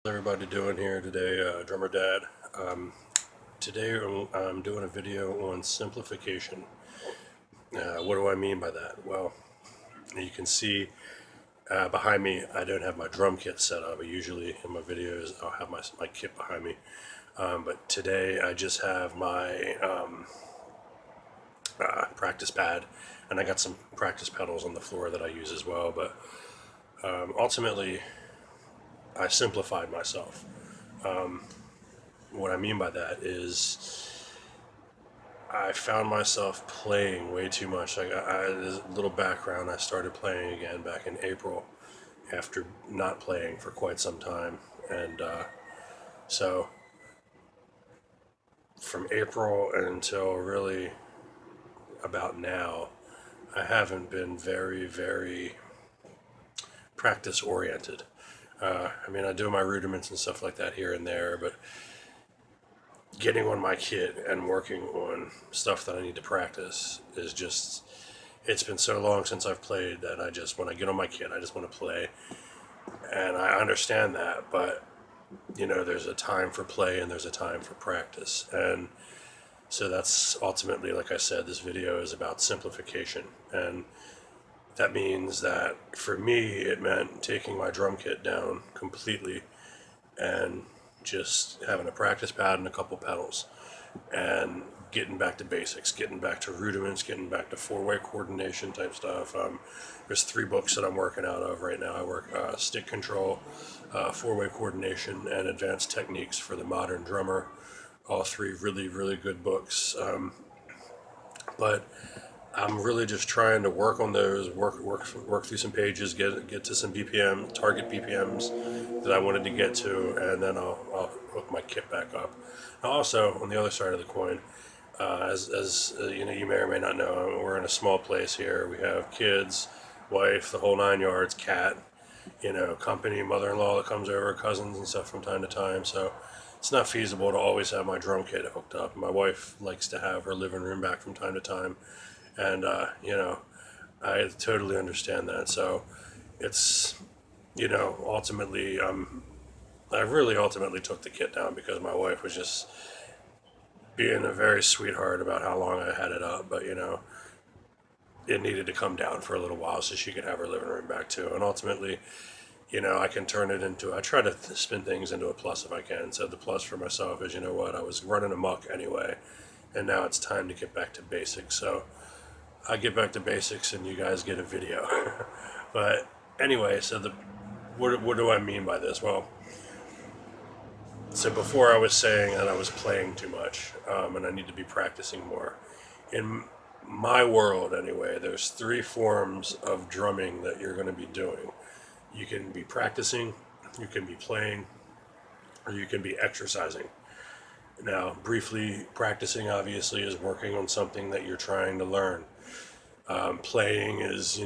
Everybody doing here today, drummer dad. Today I'm doing a video on simplification. What do I mean by that? Well, you can see behind me I don't have my drum kit set up. Usually in my videos I'll have my kit behind me, but today I just have my practice pad, and I got some practice pedals on the floor that I use as well. But ultimately I simplified myself. What I mean by that is I found myself playing way too much. There's a little background. I started playing again back in April after not playing for quite some time. And so from April until really about now, I haven't been very practice oriented. I do my rudiments and stuff like that here and there, but getting on my kit and working on stuff that I need to practice is just, it's been so long since I've played that when I get on my kit, I just want to play. And I understand that, but there's a time for play and there's a time for practice. And so that's ultimately, like I said, this video is about simplification. And that means that for me, it meant taking my drum kit down completely and just having a practice pad and a couple pedals and getting back to basics, getting back to rudiments, getting back to four-way coordination type stuff. There's 3 books that I'm working out of right now. I work stick control, four-way coordination, and advanced techniques for the modern drummer. All 3 really good books. But I'm really just trying to work on those, work through some pages, get to some BPM, target BPMs that I wanted to get to, and then I'll hook my kit back up. Now also, on the other side of the coin, you may or may not know, we're in a small place here. We have kids, wife, the whole 9 yards, cat, company, mother-in-law that comes over, cousins and stuff from time to time. So it's not feasible to always have my drum kit hooked up. My wife likes to have her living room back from time to time. And, I totally understand that. So it's, ultimately, I really ultimately took the kit down because my wife was just being a very sweetheart about how long I had it up. But, it needed to come down for a little while so she could have her living room back too. And ultimately, I can turn it into, I try to spin things into a plus if I can. So the plus for myself is, I was running amok anyway, and now it's time to get back to basics. So I get back to basics and you guys get a video. But anyway, so what do I mean by this? Well, so before I was saying that I was playing too much, and I need to be practicing more. In my world anyway, there's 3 forms of drumming that you're going to be doing. You can be practicing, you can be playing, or you can be exercising. Now, briefly, practicing obviously is working on something that you're trying to learn. Playing is,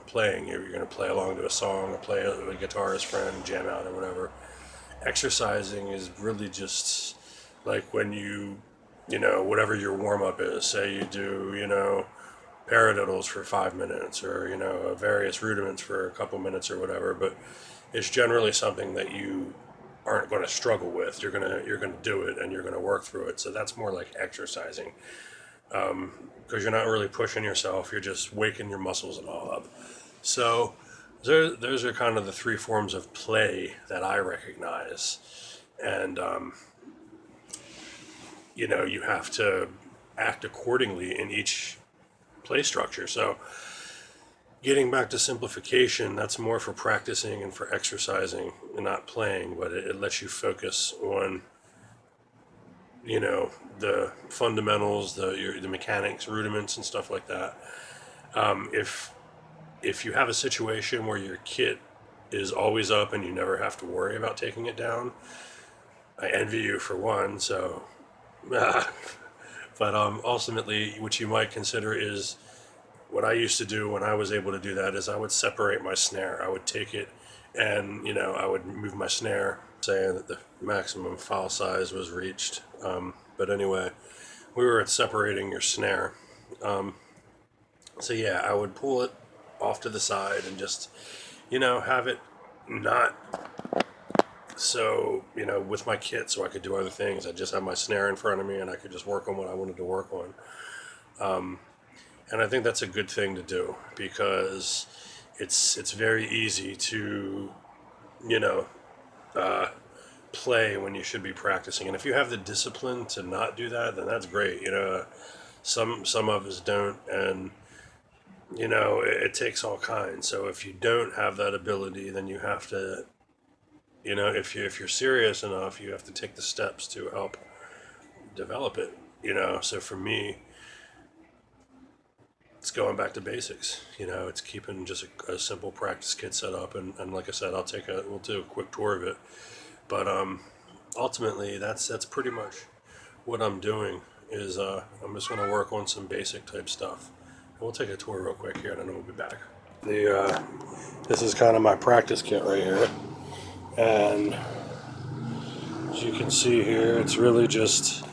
playing. You're going to play along to a song, or play with a guitarist friend, jam out or whatever. Exercising is really just like when whatever your warm-up is. Say you do, paradiddles for 5 minutes, or, various rudiments for a couple minutes or whatever. But it's generally something that you aren't going to struggle with. You're gonna do it and you're gonna work through it. So that's more like exercising, because you're not really pushing yourself. You're just waking your muscles and all up. So those are kind of the 3 forms of play that I recognize, and you have to act accordingly in each play structure. So getting back to simplification, that's more for practicing and for exercising and not playing, but it lets you focus on, the fundamentals, the mechanics, rudiments, and stuff like that. If you have a situation where your kit is always up and you never have to worry about taking it down, I envy you for one. So, but ultimately, what you might consider is, what I used to do when I was able to do that is I would separate my snare. I would take it and, I would move my snare, saying that the maximum file size was reached. But anyway, we were at separating your snare. So yeah, I would pull it off to the side and just, have it not So, with my kit, so I could do other things. I just have my snare in front of me, and I could just work on what I wanted to work on. And I think that's a good thing to do, because it's very easy to, you know, play when you should be practicing. And if you have the discipline to not do that, then that's great. Some of us don't, and it takes all kinds. So if you don't have that ability, then you have to, if you're serious enough, you have to take the steps to help develop it. So for me, it's going back to basics. It's keeping just a simple practice kit set up, and like I said, we'll do a quick tour of it. But ultimately, that's pretty much what I'm doing. Is I'm just going to work on some basic type stuff. And we'll take a tour real quick here, and then we'll be back. This is kind of my practice kit right here, and as you can see here, it's really just,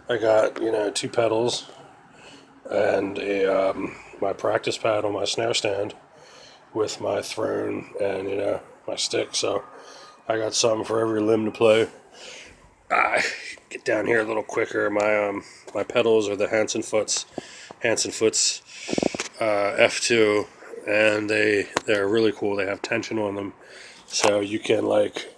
I got 2 pedals and my practice pad on my snare stand with my throne and my stick. So I got something for every limb to play. I get down here a little quicker. My pedals are the Hanson Foots F2, and they're really cool. They have tension on them, so you can, like,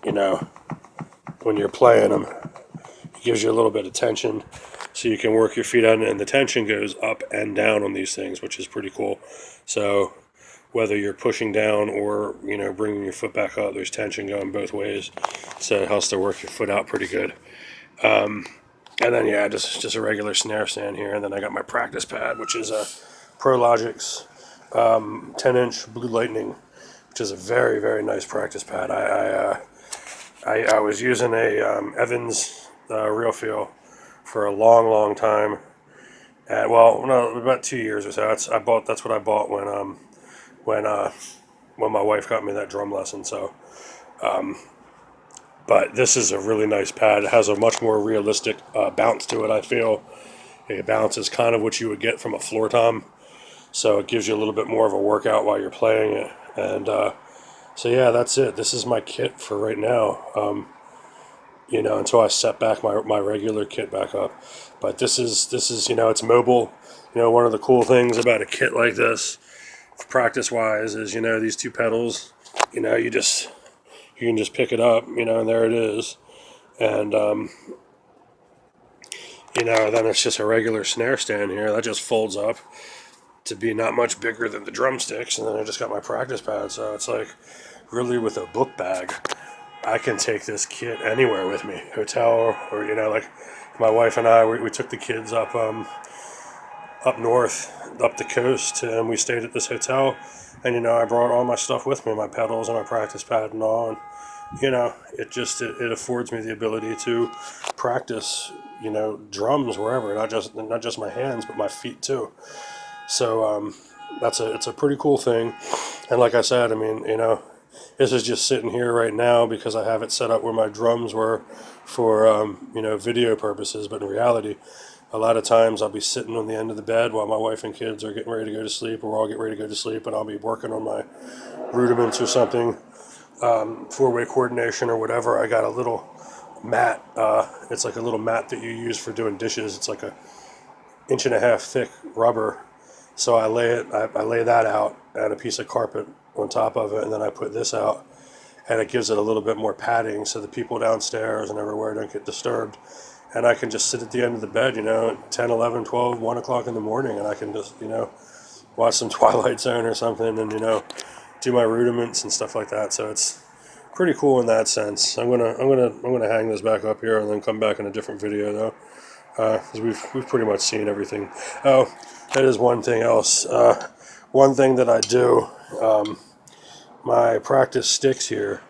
when you're playing them, it gives you a little bit of tension, so you can work your feet out, and the tension goes up and down on these things, which is pretty cool. So whether you're pushing down or bringing your foot back up, there's tension going both ways, so it helps to work your foot out pretty good. And then just a regular snare stand here, and then I got my practice pad, which is a ProLogic's 10-inch Blue Lightning, which is a very, very nice practice pad. I was using a Evans Real Feel for a long, long time. About 2 years or so. That's what I bought when my wife got me that drum lesson. So, but this is a really nice pad. It has a much more realistic bounce to it. I feel it bounces kind of what you would get from a floor tom. So it gives you a little bit more of a workout while you're playing it. And so yeah, that's it. This is my kit for right now. Until I set back my regular kit back up. But this is it's mobile. One of the cool things about a kit like this, practice wise, is these 2 pedals. You can just pick it up. And there it is. And then it's just a regular snare stand here that just folds up to be not much bigger than the drumsticks, and then I just got my practice pad. So it's like, really, with a book bag, I can take this kit anywhere with me, hotel, or like my wife and I, we took the kids up north, up the coast, and we stayed at this hotel, and I brought all my stuff with me, my pedals and my practice pad and all, and it affords me the ability to practice drums wherever, not just my hands, but my feet too. So it's a pretty cool thing. And like I said, this is just sitting here right now because I have it set up where my drums were for video purposes. But in reality, a lot of times I'll be sitting on the end of the bed while my wife and kids are getting ready to go to sleep, or we're all getting ready to go to sleep, and I'll be working on my rudiments or something, 4-way coordination or whatever. I got a little mat. It's like a little mat that you use for doing dishes. It's like a 1.5-inch thick rubber. So I lay that out and a piece of carpet on top of it, and then I put this out, and it gives it a little bit more padding so the people downstairs and everywhere don't get disturbed. And I can just sit at the end of the bed, 10, 11, 12, 1 o'clock in the morning, and I can just, watch some Twilight Zone or something, and, do my rudiments and stuff like that. So it's pretty cool in that sense. I'm gonna hang this back up here and then come back in a different video though, because we've pretty much seen everything. Oh, that is one thing else. One thing that I do, my practice sticks here.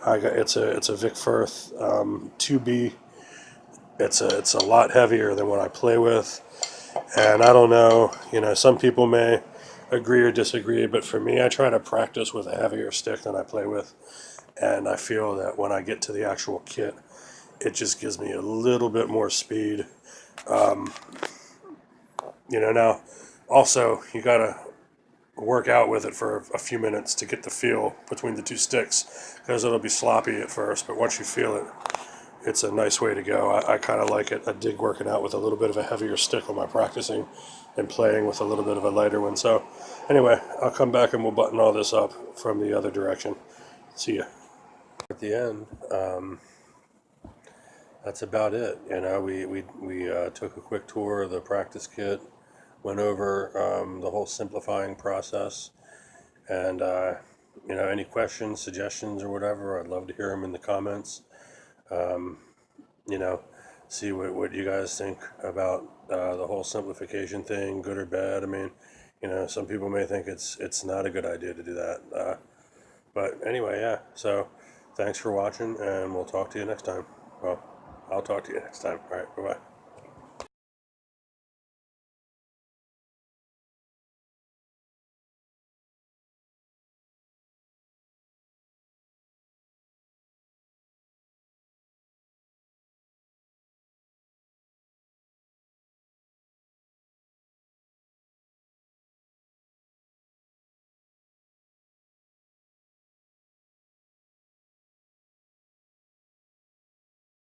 It's a Vic Firth 2B. It's a lot heavier than what I play with, and I don't know. Some people may agree or disagree, but for me, I try to practice with a heavier stick than I play with, and I feel that when I get to the actual kit, it just gives me a little bit more speed. Now, also, you gotta work out with it for a few minutes to get the feel between the two sticks, because it'll be sloppy at first, but once you feel it, it's a nice way to go. I kind of like it. I dig working out with a little bit of a heavier stick when I'm practicing and playing with a little bit of a lighter one. So anyway, I'll come back and we'll button all this up from the other direction. See ya. At the end, that's about it. You know, we took a quick tour of the practice kit, went over the whole simplifying process, and you know, any questions, suggestions, or whatever, I'd love to hear them in the comments. You know, see what you guys think about the whole simplification thing, good or bad. I mean, you know, some people may think it's not a good idea to do that. But anyway, yeah. So thanks for watching, and we'll talk to you next time. Well, I'll talk to you next time. All right, bye bye.